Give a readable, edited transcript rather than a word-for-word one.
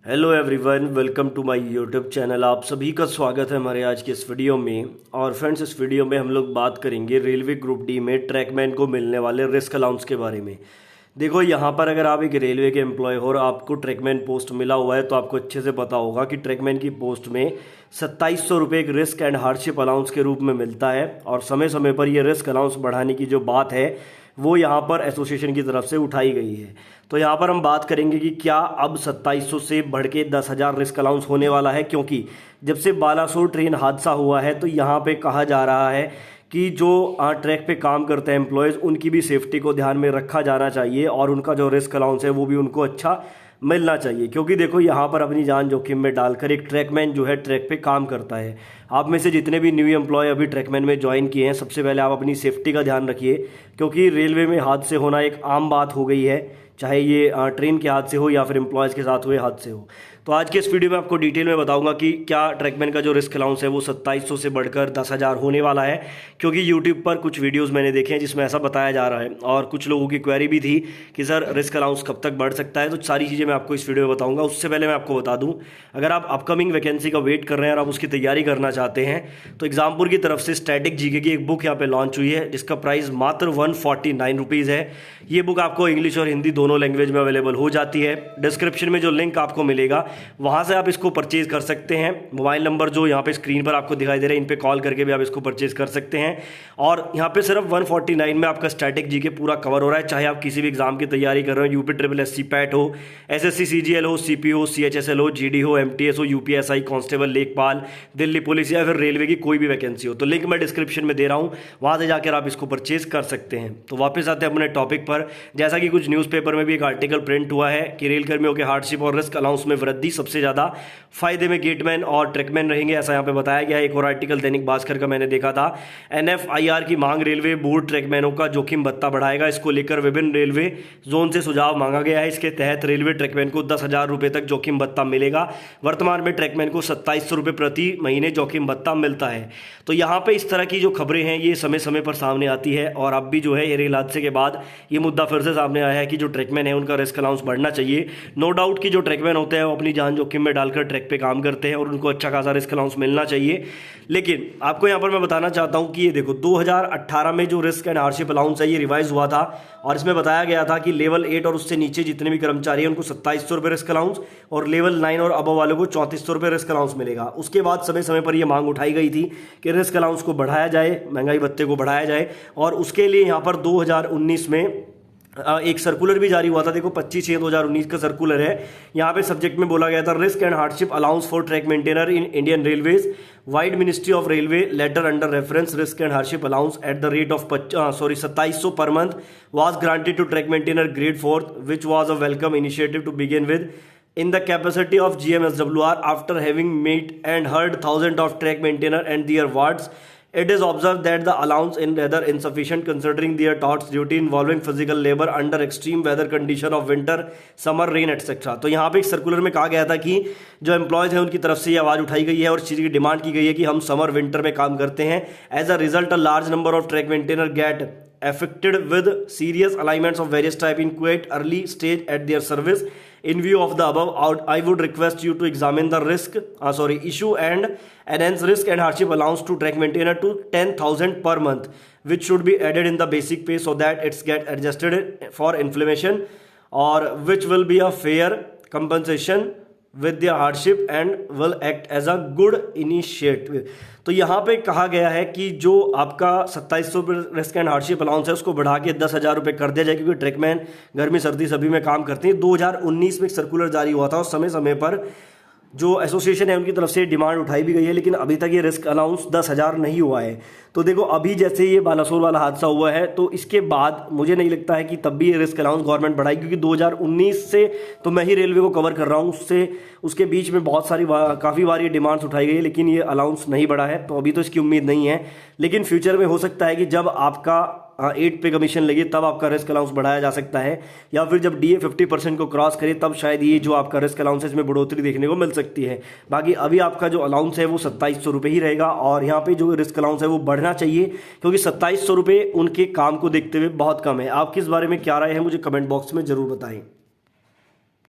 Hello everyone, welcome to my YouTube channel. आप सभी का स्वागत है हमारे आज के इस वीडियो में। और फ्रेंड्स, इस वीडियो में हम लोग बात करेंगे रेलवे ग्रुप डी में ट्रैकमैन को मिलने वाले रिस्क अलाउंस के बारे में। देखो, यहाँ पर अगर आप एक रेलवे के एम्प्लॉय हो और आपको ट्रैकमैन पोस्ट मिला हुआ है तो आपको अच्छे से पता होगा कि ट्रैकमैन की पोस्ट में 2700 रुपये एक रिस्क एंड हार्डशिप अलाउंस के रूप में मिलता है। और समय समय पर ये रिस्क अलाउंस बढ़ाने की जो बात है वो यहाँ पर एसोसिएशन की तरफ से उठाई गई है। तो यहाँ पर हम बात करेंगे कि क्या अब 2700 से बढ़ के 10,000 रिस्क अलाउंस होने वाला है, क्योंकि जब से बालासोर ट्रेन हादसा हुआ है तो यहाँ पे कहा जा रहा है कि जो ट्रैक पे काम करते हैं एम्प्लॉयज़, उनकी भी सेफ्टी को ध्यान में रखा जाना चाहिए और उनका जो रिस्क अलाउंस है वो भी उनको अच्छा मिलना चाहिए। क्योंकि देखो, यहाँ पर अपनी जान जोखिम में डालकर एक ट्रैकमैन जो है ट्रैक पे काम करता है। आप में से जितने भी न्यू एम्प्लॉय अभी ट्रैकमैन में ज्वाइन किए हैं, सबसे पहले आप अपनी सेफ्टी का ध्यान रखिए, क्योंकि रेलवे में हादसे होना एक आम बात हो गई है, चाहे ये ट्रेन के हादसे हो या फिर एम्प्लॉयज़ के साथ हुए हादसे हो। तो आज के इस वीडियो में आपको डिटेल में बताऊंगा कि क्या ट्रैकमैन का जो रिस्क अलाउंस है वो 2700 से बढ़कर 10,000 होने वाला है। क्योंकि यूट्यूब पर कुछ वीडियोस मैंने देखे हैं जिसमें ऐसा बताया जा रहा है और कुछ लोगों की क्वेरी भी थी कि सर रिस्क अलाउंस कब तक बढ़ सकता है। तो सारी चीज़ें मैं आपको इस वीडियो में बताऊंगा। उससे पहले मैं आपको बता दूँ, अगर आप अपकमिंग वैकेंसी का वेट कर रहे हैं और आप उसकी तैयारी करना चाहते हैं तो एग्जामपुर की तरफ से स्टैटिक जीके की एक बुक यहाँ पे लॉन्च हुई है जिसका प्राइस मात्र 149 रुपीज़ है। ये बुक आपको इंग्लिश और हिंदी दोनों लैंग्वेज में अवेलेबल हो जाती है। डिस्क्रिप्शन में जो लिंक आपको मिलेगा वहाँ से आप इसको परचेज कर सकते हैं। मोबाइल नंबर जो यहाँ पे स्क्रीन पर आपको दिखाई दे रहे हैं, इन पे कॉल करके भी आप इसको परचेज कर सकते हैं। और यहाँ पे सिर्फ 149 में आपका स्टैटिक जीके पूरा कवर हो रहा है। चाहे आप किसी भी एग्जाम की तैयारी कर रहे हो, यूपी ट्रिपल एससी पैट हो, एसएससी सीजीएल हो, सीपी हो, सीएचएसएल हो, जीडी हो, एमटीएस हो, यूपीएसआई, कांस्टेबल, लेखपाल, दिल्ली पुलिस या फिर रेलवे की कोई भी वैकेंसी हो, तो लिंक मैं डिस्क्रिप्शन में दे रहा हूँ, वहाँ से जाकर आप इसको परचेज कर सकते हैं। तो वापस आते हैं अपने टॉपिक पर। जैसा कि कुछ न्यूज़पेपर में भी एक आर्टिकल प्रिंट हुआ है कि रेल कर्मियों के हार्डशिप और रिस्क अलाउंस में वृद्धि सबसे ज़्यादा फायदे में गेटमैन और ट्रैकमैन रहेंगे, ऐसा यहाँ पे बताया गया है। एक और आर्टिकल दैनिक भास्कर का मैंने देखा था, एनएफआईआर की मांग, रेलवे बोर्ड ट्रैकमैनों का जोखिम भत्ता बढ़ाएगा। इसको लेकर विभिन्न रेलवे जोन से सुझाव मांगा गया है। इसके तहत रेलवे ट्रैकमैन को 10,000 रुपये तक जोखिम भत्ता मिलेगा। वर्तमान में ट्रैकमैन को 2700 रुपये प्रति महीने जोखिम भत्ता मिलता है। तो यहाँ पे इस तरह की जो खबरें हैं ये समय समय पर सामने आती है और अब भी जो है ये रेल हादसे के बाद ये मुद्दा फिर से सामने आया है कि जो ट्रैकमैन है उनका रिस्क अलाउंस बढ़ना चाहिए। नो डाउट कि जो ट्रैकमैन होते हैं वो अपनी जान जोखिम में डालकर ट्रैक पे काम करते हैं और उनको अच्छा खासा रिस्क अलाउंस मिलना चाहिए। लेकिन आपको यहाँ पर मैं बताना चाहता हूँ कि ये देखो, 2018 में जो रिस्क एंड हार्डशिप अलाउंस है ये रिवाइज हुआ था और इसमें बताया गया था कि लेवल 8 और उससे नीचे जितने भी कर्मचारी हैं उनको 2700 रुपये रिस्क अलाउंस और लेवल 9 और अबव वालों को 3400 रुपये रिस्क अलाउंस मिलेगा। उसके बाद समय समय पर यह मांग उठाई गई थी कि रिस्क अलाउंस को बढ़ाया जाए, महंगाई भत्ते को बढ़ाया जाए, और उसके लिए यहाँ पर 2019 में एक सर्कुलर भी जारी हुआ था। देखो, 25/6/2019 का सर्कुलर है। यहाँ पे सब्जेक्ट में बोला गया था, risk and hardship allowance for track maintainer in Indian Railways, vide ministry of railway letter under reference risk and hardship allowance at the rate of 2700 per month was granted to track maintainer grade 4th, which was a welcome initiative to begin with. In the capacity of GMSWR, after having met and heard thousands of track maintainer and their wards, it is observed that the allowance is rather insufficient considering their task duty involving physical labor under extreme weather condition of winter, summer, rain etc. तो यहाँ पे एक circular में कहा गया था कि जो एम्प्लॉयज़ हैं उनकी तरफ से ये आवाज़ उठाई गई है और इस चीज़ की डिमांड की गई है कि हम समर विंटर में काम करते हैं। As a result, a large number of track maintainer get affected with serious alignments of various type in quite early stage at their service. In view of the above, I would request you to examine the issue and enhance risk and hardship allowance to track maintainer to 10,000 per month, which should be added in the basic pay so that it's get adjusted for inflation, or which will be a fair compensation with their hardship and will act as a good initiative. तो यहाँ पे कहा गया है कि जो आपका 2700 risk and hardship allowance है उसको बढ़ा के 10,000 रुपये कर दिया जाए, क्योंकि ट्रैकमैन गर्मी सर्दी सभी में काम करते हैं। 2019 में एक सर्कुलर जारी हुआ था और समय समय पर जो एसोसिएशन है उनकी तरफ से डिमांड उठाई भी गई है, लेकिन अभी तक ये रिस्क अलाउंस 10,000 नहीं हुआ है। तो देखो, अभी जैसे ये बालासोर वाला हादसा हुआ है तो इसके बाद मुझे नहीं लगता है कि तब भी ये रिस्क अलाउंस गवर्नमेंट बढ़ाई, क्योंकि 2019 से तो मैं ही रेलवे को कवर कर रहा हूँ, उसके बीच में बहुत सारी काफ़ी बार ये डिमांड्स उठाई गई है, लेकिन ये अलाउंस नहीं बढ़ा है। तो अभी तो इसकी उम्मीद नहीं है, लेकिन फ्यूचर में हो सकता है कि जब आपका 8 पे कमीशन लगे तब आपका रिस्क अलाउंस बढ़ाया जा सकता है, या फिर जब डीए 50% को क्रॉस करे तब शायद ये जो आपका रिस्क अलाउंस है इसमें बढ़ोतरी देखने को मिल सकती है। बाकी अभी आपका जो अलाउंस है वो 2700 रुपये ही रहेगा और यहाँ पे जो रिस्क अलाउंस है वो बढ़ना चाहिए, क्योंकि 2700 रुपये उनके काम को देखते हुए बहुत कम है। आपकी इस बारे में क्या राय है मुझे कमेंट बॉक्स में ज़रूर बताएं।